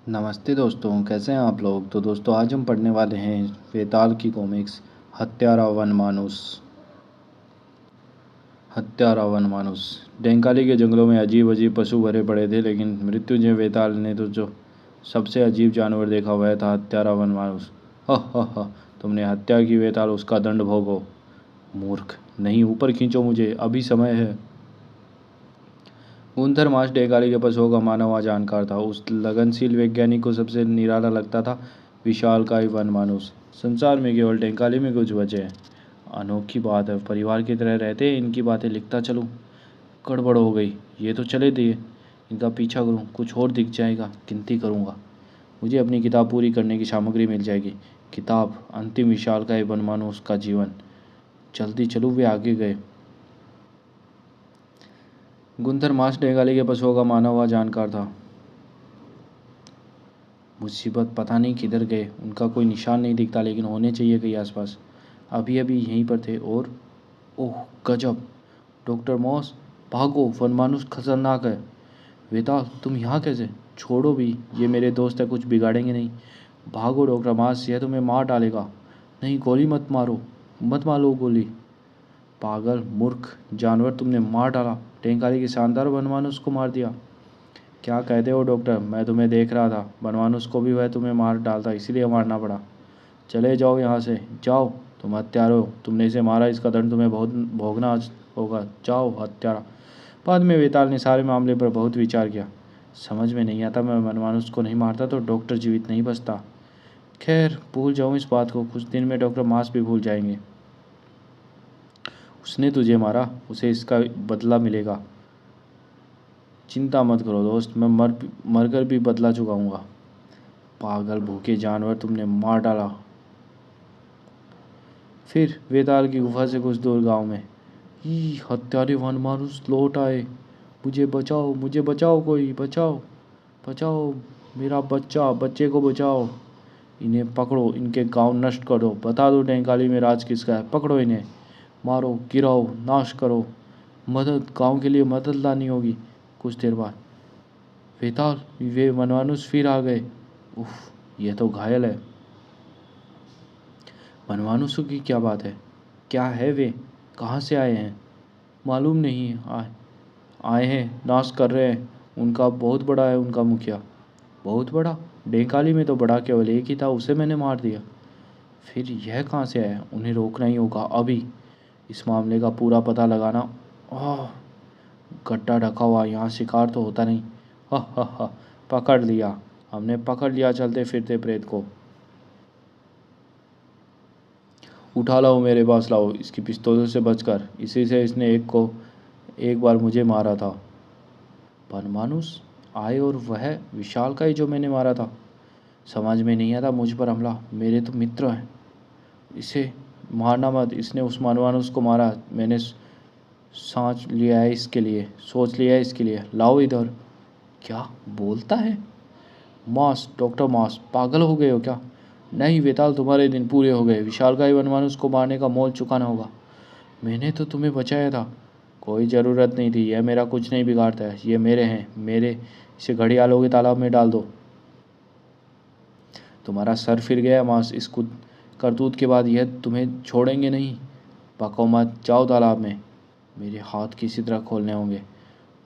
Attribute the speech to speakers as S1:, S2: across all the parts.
S1: नमस्ते दोस्तों, कैसे हैं आप लोग। तो दोस्तों आज हम पढ़ने वाले हैं वेताल की कॉमिक्स हत्यारा वनमानुस। हत्यारा वनमानुस। डेंकाली के जंगलों में अजीब अजीब पशु भरे पड़े थे, लेकिन मृत्युंजय वेताल ने तो जो सबसे अजीब जानवर देखा वह था हत्यारा वनमानुस। हा, तुमने हत्या की वेताल, उसका दंड भोगो। मूर्ख, नहीं, ऊपर खींचो मुझे, अभी समय है। गुंथर मार्श डेंकाली के पशुओं का मानव जानकार था। उस लगनशील वैज्ञानिक को सबसे निराला लगता था विशालकाय वनमानुस। संसार में केवल डेंकाली में कुछ बचे हैं। अनोखी बात है, परिवार की तरह रहते हैं। इनकी बातें लिखता चलूं। गड़बड़ हो गई, ये तो चले दिए। इनका पीछा करूं, कुछ और दिख जाएगा। गिनती करूंगा, मुझे अपनी किताब पूरी करने की सामग्री मिल जाएगी। किताब अंतिम विशालकाय वनमानुस का जीवन। जल्दी चलूं। वे आगे गए। गुंथर मार्श डेंकाली के पशुओं का माना हुआ जानकार था। मुसीबत, पता नहीं किधर गए। उनका कोई निशान नहीं दिखता, लेकिन होने चाहिए कहीं आसपास। अभी अभी यहीं पर थे। और ओह गजब, डॉक्टर मॉस, भागो, वनमानुस खतरनाक है। वेताल, तुम यहाँ कैसे। छोड़ो भी, ये मेरे दोस्त है, कुछ बिगाड़ेंगे नहीं। भागो डॉक्टर मॉस, यह तुम्हें मार डालेगा। नहीं, गोली मत मारो, मत मारो गोली। पागल, मूर्ख जानवर, तुमने मार डाला। डेंकाली के शानदार वनमानुस को मार दिया। क्या कहते हो डॉक्टर, मैं तुम्हें देख रहा था। बनवानुस को भी वह तुम्हें मार डालता, इसीलिए मारना पड़ा। चले जाओ यहाँ से, जाओ। तुम हत्यारे हो, तुमने इसे मारा, इसका दंड तुम्हें बहुत भोगना होगा। जाओ हत्यारा। बाद में वेताल ने सारे मामले पर बहुत विचार किया। समझ में नहीं आता, मैं बनवानुस को नहीं मारता तो डॉक्टर जीवित नहीं बचता। खैर, भूल जाऊँ इस बात को। कुछ दिन में डॉक्टर मास भी भूल जाएंगे। उसने तुझे मारा, उसे इसका बदला मिलेगा। चिंता मत करो दोस्त, मैं मरकर भी बदला चुकाऊंगा। पागल भूखे जानवर, तुमने मार डाला। फिर वेताल की गुफा से कुछ दूर गांव में हत्यारे वनमानुस लौट आए। मुझे बचाओ, मुझे बचाओ, कोई बचाओ, बचाओ मेरा बच्चे को बचाओ। इन्हें पकड़ो, इनके गांव नष्ट करो, बता दो डेंकाली में राज किसका है। पकड़ो इन्हें, मारो, गिराओ, नाश करो। मदद, गांव के लिए मदद लानी होगी। कुछ देर बाद वेताल, वे वनमानुस फिर आ गए। उफ, यह तो घायल है। वनमानुसों की क्या बात है। क्या है वे, कहाँ से आए हैं। मालूम नहीं। आए हैं, नाश कर रहे हैं। उनका बहुत बड़ा है, उनका मुखिया। बहुत बड़ा। डेंकाली में तो बड़ा केवल एक ही था, उसे मैंने मार दिया। फिर यह कहाँ से आया। उन्हें रोकना ही होगा अभी। इस मामले का पूरा पता लगाना। आह, गड्ढा ढका हुआ, यहाँ शिकार तो होता नहीं। हा, पकड़ लिया, हमने पकड़ लिया चलते फिरते प्रेत को। उठा लाओ, मेरे पास लाओ, इसकी पिस्तौलों से बचकर। इसी से इसने एक बार मुझे मारा था। वनमानुस आए और वह विशालकाय जो मैंने मारा था। समझ में नहीं आता, मुझ पर हमला। मेरे तो मित्र हैं, इसे मारना मत। इसने उस वनमानुस को मारा। मैंने सोच लिया है इसके लिए। लाओ इधर। क्या बोलता है। मॉस, डॉक्टर मॉस, पागल हो गए हो क्या। नहीं वेताल, तुम्हारे दिन पूरे हो गए। विशालकाय वनमानुस को मारने का मोल चुकाना होगा। मैंने तो तुम्हें बचाया था। कोई ज़रूरत नहीं थी, यह मेरा कुछ नहीं बिगाड़ता है। ये मेरे हैं, मेरे। इसे घड़ियालों के तालाब में डाल दो। तुम्हारा सर फिर गया मास। इस करतूत के बाद यह तुम्हें छोड़ेंगे नहीं। पको मत, जाओ तालाब में। मेरे हाथ किसी तरह खोलने होंगे।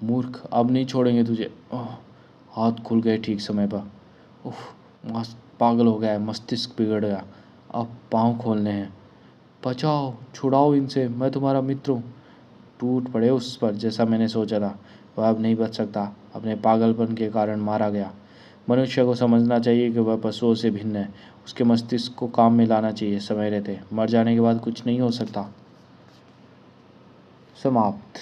S1: मूर्ख, अब नहीं छोड़ेंगे तुझे। हाथ खुल गए ठीक समय पर। उफ, मास पागल हो गया है, मस्तिष्क बिगड़ गया। अब पाँव खोलने हैं। बचाओ, छुड़ाओ इनसे, मैं तुम्हारा मित्र हूँ। टूट पड़े उस पर, जैसा मैंने सोचा था। वह अब नहीं बच सकता, अपने पागलपन के कारण मारा गया। मनुष्य को समझना चाहिए कि वह पशुओं से भिन्न है। उसके मस्तिष्क को काम में लाना चाहिए समय रहते। मर जाने के बाद कुछ नहीं हो सकता। समाप्त।